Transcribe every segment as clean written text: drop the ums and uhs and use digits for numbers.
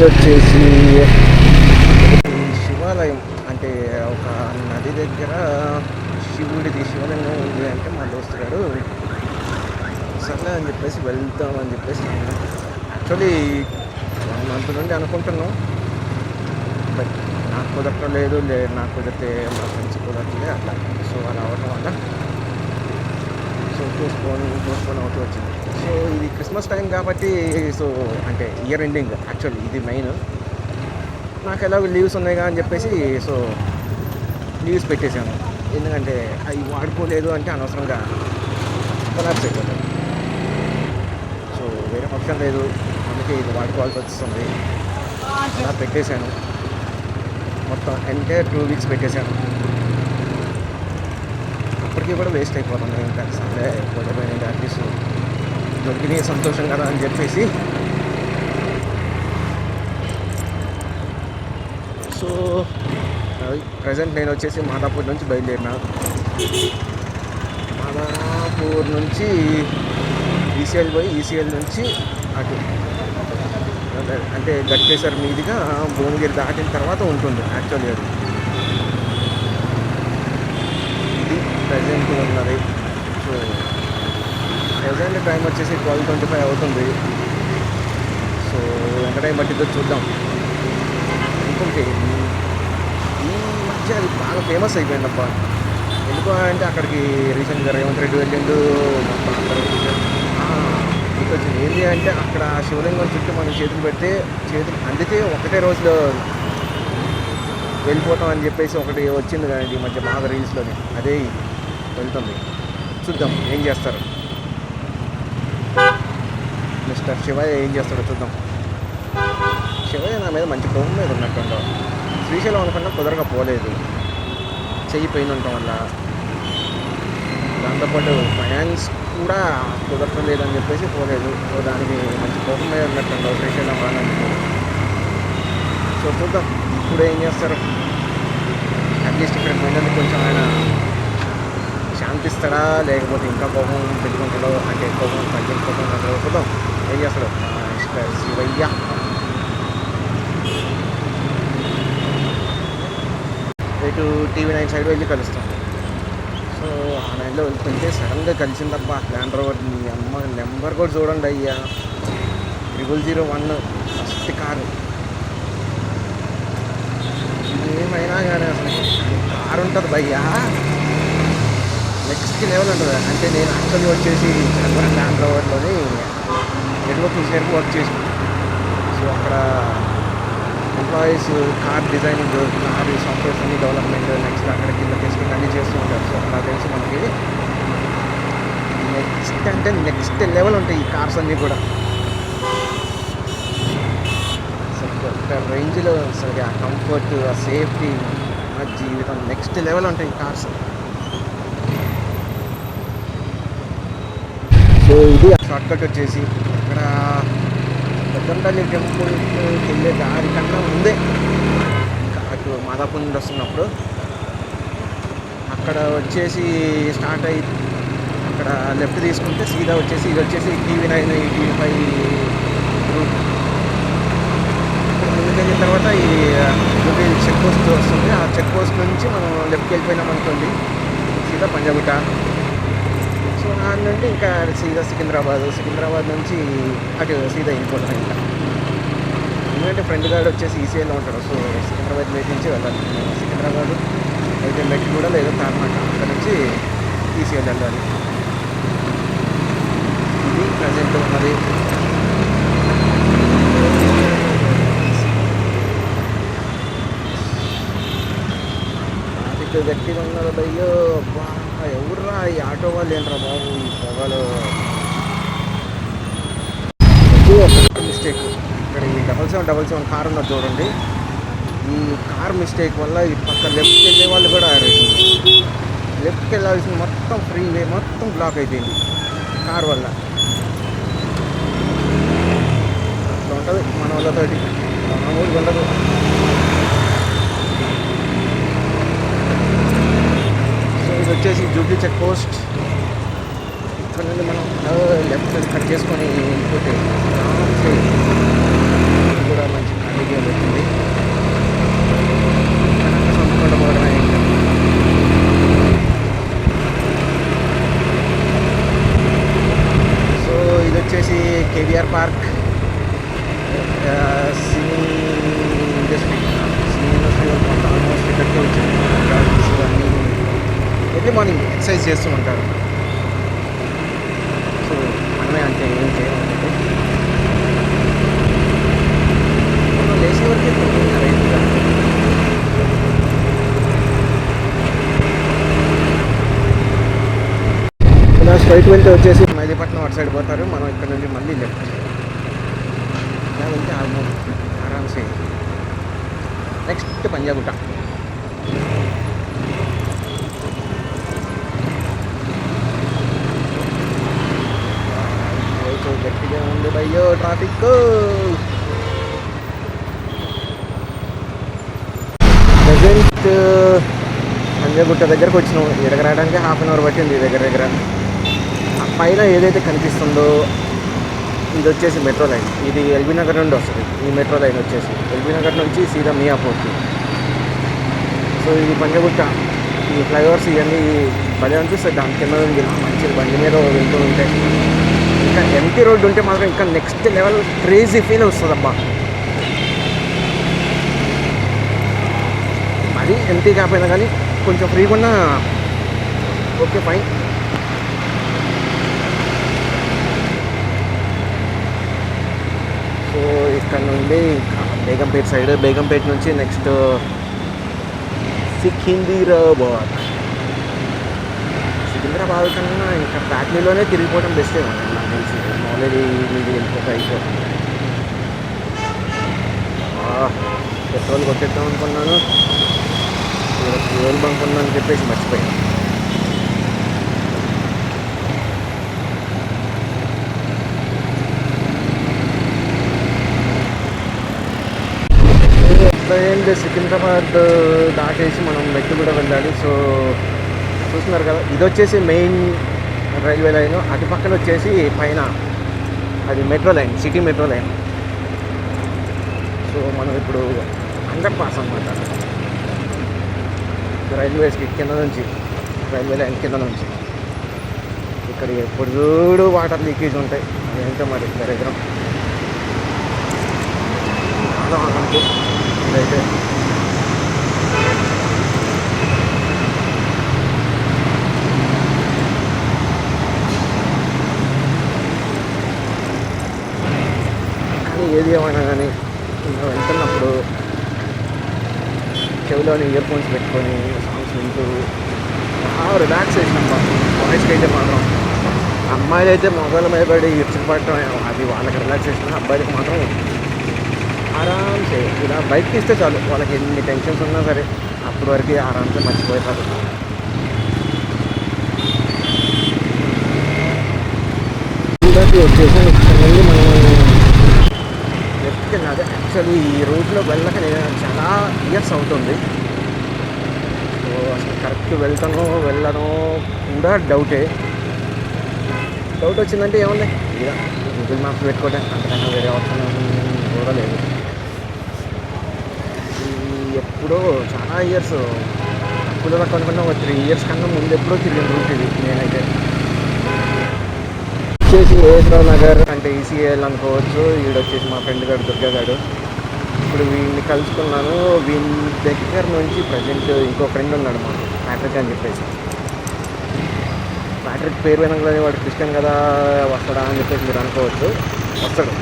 పేరు వచ్చేసి శివాలయం. అంటే ఒక నది దగ్గర శివుడిది శివలింగం ఉంది అంటే మా దోస్తు గారు సర్లే అని చెప్పేసి వెళ్తామని చెప్పేసి యాక్చువల్లీ 1 month నుండి అనుకుంటున్నాం. బట్ నాకు కుదరటం లేదు, నాకు కుదిరితే మా ఫ్రెండ్స్ కుదరట్లేదు అట్లా. సో అలా అవడం వల్ల సో పోస్ట్పోన్ అవుతూ వచ్చింది. సో ఇది క్రిస్మస్ టైం కాబట్టి సో అంటే ఇయర్ ఎండింగ్ యాక్చువల్లీ ఇది మెయిన్. నాకు ఎలాగో లీవ్స్ ఉన్నాయిగా అని చెప్పేసి సో లీవ్స్ పెట్టేశాను. ఎందుకంటే అవి వాడుకోలేదు అంటే అనవసరంగా కొలాప్స్ అయిపోతుంది. సో వేరే ఆప్షన్ లేదు, అందుకే ఇది వాడుకోవాల్సి వస్తుంది. అలా పెట్టేశాను. మొత్తం ఎంటైర్ 2 weeks పెట్టేశాను. అప్పటికీ కూడా వేస్ట్ అయిపోతుంది. ఇంకా సరే పోయిపోయినాయి, అట్లీస్ట్ దొరికినాయి సంతోషం కదా అని చెప్పేసి. సో ప్రజెంట్ నేను వచ్చేసి మాదాపూర్ నుంచి బయలుదేరిన. మాదాపూర్ నుంచి ఈసీఎల్ పోయి ఈసీఎల్ నుంచి అటు అంటే గట్కేసర్ మీదుగా భువనగిరి దాటిన తర్వాత ఉంటుంది యాక్చువల్లీ అది. ఇది ప్రజెంట్ ఉన్నది. సో ప్రజెంట్ టైం వచ్చేసి 12:25 అవుతుంది. సో ఎంత టైం పట్టిద్దో చూద్దాం. ఇంకొకటి ఈ మధ్య అది బాగా ఫేమస్ అయిపోయింది అబ్బా. ఎందుకు అంటే అక్కడికి రీసెంట్గా రేవంత్ రెడ్డి వెళ్ళిండు, మొత్తం అందరూ వచ్చింది. ఏంటి అంటే అక్కడ శివలింగం చుట్టూ మనం చేతులు పెడితే చేతులు అందితే ఒకటే రోజులో వెళ్ళిపోతాం అని చెప్పేసి ఒకటి వచ్చింది కానీ ఈ మధ్య బాగా రీల్స్లోనే అదే వెళ్తుంది. చూద్దాం ఏం చేస్తారు మిస్టర్ శివయ్య, ఏం చేస్తాడో చూద్దాం. శివయ్య నా మీద మంచి కోపం మీద ఉన్నట్టుండో. శ్రీశైలం అనుకున్నా కుదరకపోలేదు, చెయ్యి పెయిన్ ఉండటం వల్ల. దాంతోపాటు ఫైనాన్స్ కూడా కుదరటం లేదని చెప్పేసి పోలేదు. సో దానికి మంచి కోపం మీద ఉన్నట్టుండవు శ్రీశైలం రానందుకు. సో చూద్దాం ఇప్పుడు ఏం చేస్తారు. అట్లీస్ట్ ఇక్కడికి పోయినందుకు కొంచెం ఆయన శాంతిస్తాడా లేకపోతే ఇంకా కోపం పెట్టుకుంటాడో, అంటే కోపం తగ్గించుకోకుండా చూద్దాం ఏం చేస్తాడు మిస్టర్ శివయ్య. ఇటు TV9 సైడ్ వెళ్ళి కలుస్తాం. సో ఆ 9లో వెళ్తుంటే సడన్గా కలిసిందబ్బా ల్యాండ్ రోవర్. మీ అమ్మ నెంబర్ కూడా చూడండి అయ్యా, 001 ఫస్ట్ కారు. ఏమైనా కానీ అసలు కారు ఉంటుంది భయ్యా, నెక్స్ట్ లెవెల్ ఉంటుంది. అంటే నేను యాక్చువల్లీ వచ్చేసి ల్యాండ్ రోవర్లోని నెట్వర్క్ ఇంజనీర్కి వర్క్ చేసి, సో అక్కడ employees car designing, car softwares అన్ని డెవలప్మెంట్, నెక్స్ట్ అక్కడ కింద టెస్టింగ్ అన్నీ చేస్తూ ఉంటారు. సో అలా తెలిసి మనకి నెక్స్ట్ లెవెల్ ఉంటాయి ఈ కార్స్ అన్నీ కూడా. ఒక రేంజ్లో అసలు ఆ కంఫర్ట్, ఆ సేఫ్టీ, ఆ జీవితం నెక్స్ట్ లెవెల్ ఉంటాయి ఈ కార్స్. సో ఇది షార్ట్కట్ వచ్చేసి ఇక్కడ పెద్దంపల్లి టెంపుల్కి వెళ్ళే దారి కన్నా ముందే అటు మాదాపూర్ నుండి వస్తున్నప్పుడు అక్కడ వచ్చేసి స్టార్ట్ అయ్యి అక్కడ లెఫ్ట్ తీసుకుంటే సీదా వచ్చేసి ఇది వచ్చేసి TV9 TV5 రూట్. ముందుకు వెళ్ళిన తర్వాత ఈ చెక్ పోస్ట్ వస్తుంది. ఆ చెక్ పోస్ట్ నుంచి మనం లెఫ్ట్కి వెళ్ళిపోయినాం అనుకోండి సీదా పంజాగుట్ట. సో దాని నుండి ఇంకా సీదా సికింద్రాబాద్ నుంచి అటు సీదా వెళ్ళిపోతాం. ఇంకా ఎందుకంటే ఫ్రెండ్ గార్డ్ వచ్చేసి ఈసీఐలో ఉంటాడు. సో సికింద్రాబాద్ మెట్ నుంచి వెళ్ళాలి. సికింద్రాబాద్ అయితే మెట్ కూడా లేదా తార్నాక అక్కడ నుంచి ఈసీఐ వెళ్ళాలి. ఇది ప్రజెంట్ ఉన్నది. ట్రాఫిక్ గట్టిగా ఉన్నది అయ్యో. ఎవర్రా ఈ ఆటో వాళ్ళు ఏంట్రా బాబు ఈ పొగలు. మిస్టేక్ ఇక్కడ ఈ 777 కార్ ఉన్నది చూడండి. ఈ కార్ మిస్టేక్ వల్ల ఈ పక్క లెఫ్ట్కి వెళ్ళే వాళ్ళు కూడా లెఫ్ట్కి వెళ్ళాల్సిన మొత్తం ఫ్రీవే మొత్తం బ్లాక్ అయిపోయింది కార్ వల్ల. అట్లా ఉంటుంది మన వాళ్ళతోటి, మామూలుగా ఉండదు. సో ఇది వచ్చేసి జూబ్లీ చెక్ పోస్ట్. ఇక్కడ నుండి మనం లెఫ్ట్ కట్ చేసుకొని వెళ్ళిపోతే కూడా మంచి వచ్చేసి KVR park, cine industry, cine industry మొత్తం ఆల్మోస్ట్ ఇక్కడికే వచ్చింది. ఇవన్నీ ఎర్లీ మార్నింగ్ ఎక్సర్సైజ్ చేస్తూ ఉంటారు. సో మనమే అంటే ఏం చేయాలంటే మనం లేచే వరకే రైతుగా ఇలా స్ట్రైట్ వెళ్తే వచ్చేసి మైదీపట్నం అటు సైడ్ పోతారు. మనం ఇక్కడ నుండి మళ్ళీ లెఫ్ట్ ఇలా వెళ్తే ఆల్మోస్ట్ ఆరామ్సే నెక్స్ట్ పంజాగుట్ట. గట్టిగా ఉంది భయ్యో ట్రాఫిక్. ప్రజెంట్ పంజాగుట్ట దగ్గరకు వచ్చినాం. ఇక్కడికి రావడానికి హాఫ్ అన్ అవర్ పట్టింది దగ్గర. పైన ఏదైతే కనిపిస్తుందో ఇది వచ్చేసి మెట్రో లైన్. ఇది ఎల్బీ నగర్ నుండి వస్తుంది. ఈ మెట్రో లైన్ వచ్చేసి ఎల్బీ నగర్ నుంచి సీదా మియాపూర్కి. సో ఇది పంజాగుట్ట. ఈ ఫ్లైఓవర్స్ ఇవన్నీ భలే అనిపిస్తుంది. దాని కింద ఉంది మంచి బండి మీద వెళ్తూ ఉంటే. ఇంకా ఎంటీ రోడ్డు ఉంటే మాత్రం ఇంకా నెక్స్ట్ లెవెల్ క్రేజీ ఫీల్ వస్తుంది అబ్బా. మరీ ఎంటీ కాకపోయినా కానీ కొంచెం ఫ్రీగా ఉన్నా ఓకే ఫైన్. సో ఇక్కడ నుండి బేగంపేట సైడ్, బేగంపేట నుంచి నెక్స్ట్ సికింద్రాబాద్ కన్నా ఇంకా ప్యాట్నీలోనే తిరిగిపోవడం బెస్టే ఉంది నాకు తెలిసి. ఆల్రెడీ ఇది ఇంకొక అయిపోతుంది. పెట్రోల్ కొట్టేద్దాం అనుకున్నాను, ఫ్యూయల్ బంక్ ఉందని చెప్పేసి మర్చిపోయాను. ఏంటి సికింద్రాబాద్ దాటేసి మనం మెట్టు కూడా వెళ్ళాలి. సో చూస్తున్నారు కదా, ఇది వచ్చేసి మెయిన్ రైల్వే లైన్. అటు పక్కన వచ్చేసి పైన అది metro line, city metro line. So మనం ఇప్పుడు అండర్ పాస్ అనమాట. రైల్వేస్కి కింద నుంచి, రైల్వే లైన్ కింద నుంచి ఇక్కడ ఎప్పుడు చూడు వాటర్ లీకేజ్ ఉంటాయి. ఏంటో మరి దరిద్రం. మనకి ఇదైతే కానీ ఏది ఏమైనా కానీ వెళ్తున్నప్పుడు చెవిలోని ఇయర్ ఫోన్స్ పెట్టుకొని సాంగ్స్ వింటూ రిలాక్సేషన్ బాయ్స్కి అయితే మాత్రం. అమ్మాయిలు అయితే మొగల మీద పడి ఇచ్చిపడటం అది వాళ్ళకి రిలాక్సేషన్. అబ్బాయిలకి మాత్రం ఆరామ్సే ఇలా బైక్ తీస్తే చాలు, వాళ్ళకి ఎన్ని టెన్షన్స్ ఉన్నా సరే అప్పటి వరకు ఆరామ్సే మర్చిపోతారు. వచ్చేసి మళ్ళీ మనం లెఫ్ట్కి అదే యాక్చువల్లీ ఈ రూట్లో వెళ్ళక నేను చాలా ఇయర్స్ అవుతుంది. సో అసలు కరెక్ట్ వెళ్ళను కూడా డౌట్ వచ్చిందంటే ఏముంది, ఇలా గూగుల్ మ్యాప్స్ పెట్టుకోవడం అంతకన్నా వేరే ఆప్షన్ కూడా లేదు. ఎప్పుడో చాలా ఇయర్స్ అప్పుడు అనుకున్నా 3 years కన్నా ముందు ఎప్పుడో తిరిగిన రూట్ ఇది. నేనైతే వచ్చేసి ఏఎస్రావు నగర్ అంటే ఈసీఏఎల్ అనుకోవచ్చు. వీడొచ్చేసి మా ఫ్రెండ్ గారు దుర్గా గారు. ఇప్పుడు వీడిని కలుసుకున్నాను. వీని దగ్గర నుంచి ప్రజెంట్ ఇంకో ఫ్రెండ్ ఉన్నాడు మాకు, ప్యాట్రిక్ అని చెప్పేసి. ప్యాట్రిక్ పేరు వినగానే వాడు క్రిస్టియన్ కదా వస్తాడా అని చెప్పేసి మీరు అనుకోవచ్చు. వస్తాడు,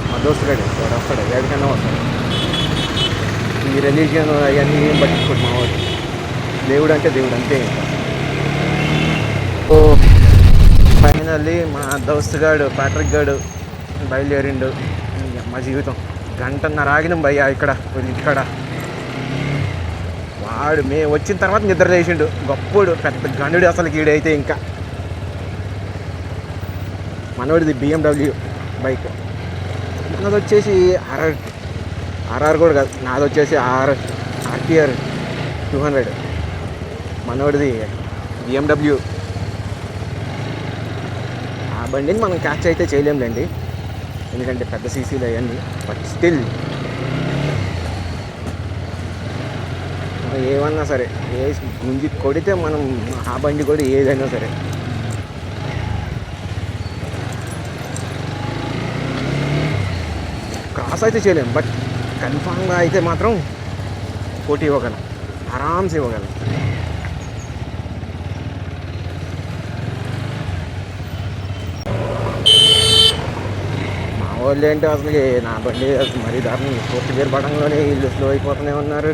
మా దోస్తుగాడు వాడు వస్తాడు, ఎక్కడికైనా వస్తాడు. ఈ రిలీజియన్ అవన్నీ ఏం పట్టించుకోడు మా వాడు. దేవుడు అంటే దేవుడు అంతే. ఇంకా సో ఫైనల్లీ మా దోస్తుగాడు ప్యాట్రిక్ గాడు బయలుదేరిండు. మా జీవితం 1.5 గంట ఆగినాం భయ్యా ఇక్కడ ఇంటికాడ. వాడు మేము వచ్చిన తర్వాత నిద్ర లేచిండు. గొప్పడు, పెద్ద గనుడు అసలు గీడైతే. ఇంకా మనోడిది BMW బైక్. నాది వచ్చేసి ఆర్ఆర్ కూడా కాదు, నాది వచ్చేసి RTR 200. మనోడిది BMW. ఆ బండిని మనం క్యాచ్ అయితే చేయలేంలేండి, ఎందుకంటే పెద్ద సీసీలు అవన్నీ. బట్ స్టిల్ ఏమన్నా సరే గుంజి కొడితే మనం ఆ బండి కూడా ఏదైనా సరే. లాస్ అయితే చేయలేము, బట్ కన్ఫామ్గా అయితే మాత్రం పోటీ ఇవ్వగలం, ఆరామ్స్ ఇవ్వగలం. మా వాళ్ళు ఏంటి అసలు నా బండి అసలు మరీ దారుణం, పూర్తి వేరు పడంలోనే వీళ్ళు స్లో అయిపోతూనే ఉన్నారు.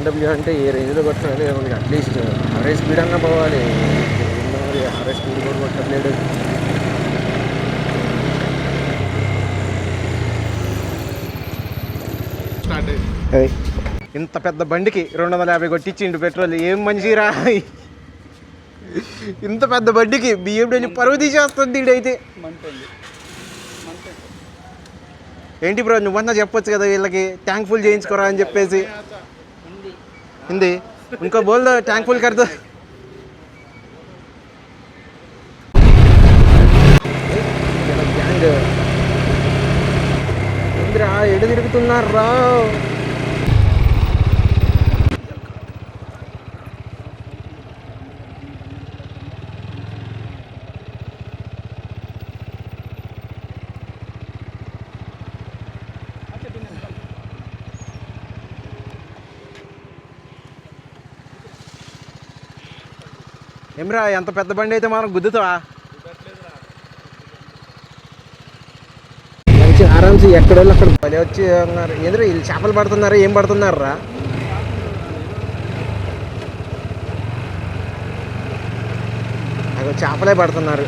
BMW అంటే ఏ రేంజ్లో కొట్టాలి, మనకి అట్లీస్ట్ 60 స్పీడ్ అన్నా పోవాలి, మరి 60 స్పీడ్ కూడా కొట్టలేడు. ఇంత పెద్ద బండికి 250 కొట్టించిండు పెట్రోల్, ఏం మంచిరా. ఇంత పెద్ద బండికి BMW పరువు తీసేస్తుంది ఇడైతే. ఏంటి బ్రో, నువ్వన్నా చెప్పొచ్చు కదా వీళ్ళకి ట్యాంక్ ఫుల్ చేయించుకోరా అని చెప్పేసి. హిందీ ఇంకో బోల్ ట్యాంక్ ఫుల్ కర్ దో. ఏంద్రా ఎడు తిరుగుతున్నారా? ఏమ్రా ఎంత పెద్ద బండి అయితే మనం గుద్దుతావా? మంచి ఆరామ్స్ ఎక్కడోళ్ళు అక్కడ పని వచ్చి అన్నారు. ఏంద్రా వీళ్ళు చేపలు పడుతున్నారా, ఏం పడుతున్నారా? అక్కడ చేపలే పడుతున్నారు.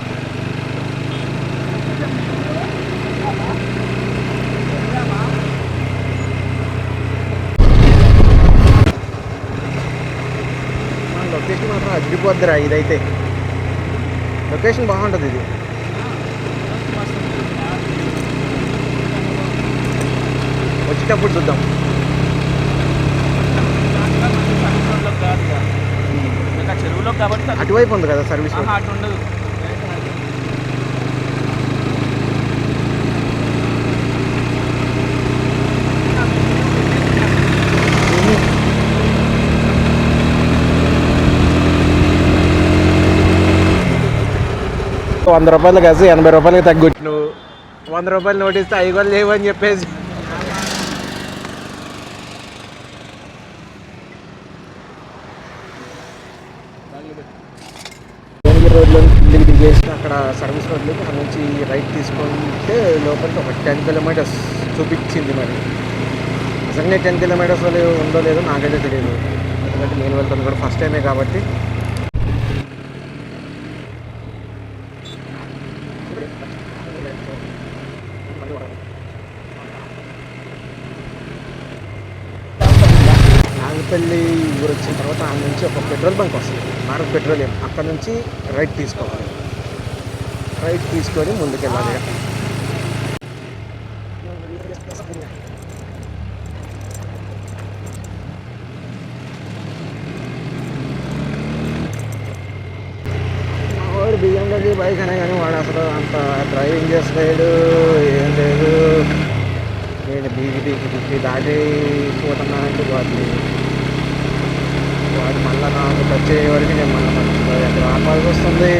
లొకేషన్ మాత్రం అదిరిపోద్దిరా, ఇదైతే లొకేషన్ బాగుంటుంది. ఇది వచ్చేటప్పుడు చూద్దాం. అటువైపు ఉంది కదా సర్వీస్ రోడ్. ₹100 కాదు ₹80 తగ్గొచ్చు. నువ్వు ₹100 నోటిస్తే అవి కూడా లేవని చెప్పేసి. రోడ్లో కిందికి దిగేసి అక్కడ సర్వీస్ రోడ్లో అక్కడ నుంచి రైట్ తీసుకుంటే లోపలికి ఒక 10 కిలోమీటర్స్ చూపించింది. మరి నిజంగా 10 కిలోమీటర్స్ ఉందో లేదో నాకైతే తెలియదు, ఎందుకంటే నేను వెళ్తాను కూడా ఫస్ట్ టైమే కాబట్టి. నాగపల్లి ఊరు వచ్చిన తర్వాత ఆ నుంచి ఒక పెట్రోల్ బంక్ వస్తుంది, భారత్ పెట్రోలియం. అక్కడ నుంచి రైట్ తీసుకోవాలి, రైట్ తీసుకొని ముందుకెళ్ళాలి. వాడు BMW బైక్ అనే కానీ వాడు అసలు అంత డ్రైవింగ్ చేస్తాడు ఏం లేదు. నేను బీజీ 50 దాటిపోతున్నా అంటే వాడు మళ్ళీ నాకు టచ్ అయ్యే వరకు నేను మళ్ళీ ఎక్కడ ఆపాల్సి వస్తుంది.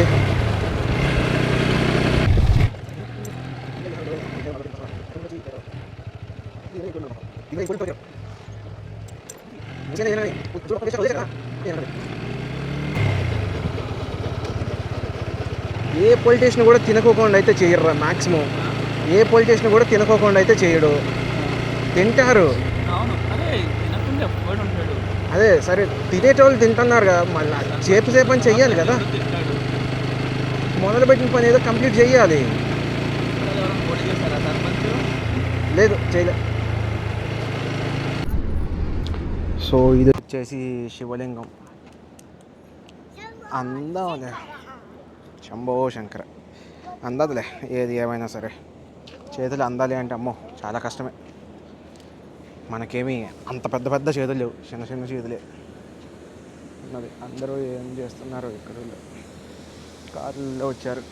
ఏ పొలిటీషియన్ కూడా తినకోకుండా అయితే చేయరు, మ్యాక్సిమం ఏ పొలిటీషియన్ కూడా తినకోకుండా అయితే చేయడు. తింటారు, అదే సరే తినేటోళ్ళు తింటున్నారు కదా, మళ్ళీ సేపు అని చెయ్యాలి కదా. మొదలుపెట్టిన పని ఏదో కంప్లీట్ చెయ్యాలి. లేదు చేయలే. సో ఇది వచ్చేసి శివలింగం. అందలే శంభో శంకర, అందదులే ఏది ఏమైనా సరే. చేతులు అందాలి అంటే అమ్మో చాలా కష్టమే. మనకేమీ అంత పెద్ద పెద్ద చేతులు లేవు, చిన్న చిన్న చేతులే ఉన్నది. అందరూ ఏం చేస్తున్నారు, ఇక్కడ కార్లలో వచ్చారు.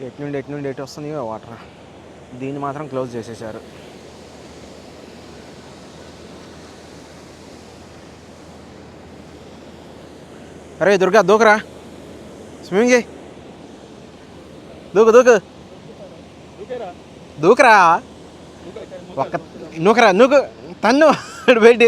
ఎటు నుండి ఎటు వస్తున్నాయో వాటర్. దీన్ని మాత్రం క్లోజ్ చేసేసారు. అరే దుర్గా దూకరా, స్విమ్మింగ్ చేయి, దూకు దూకు దూకరా, ఒక్క నూకరా నూకు తన్ను పెట్టి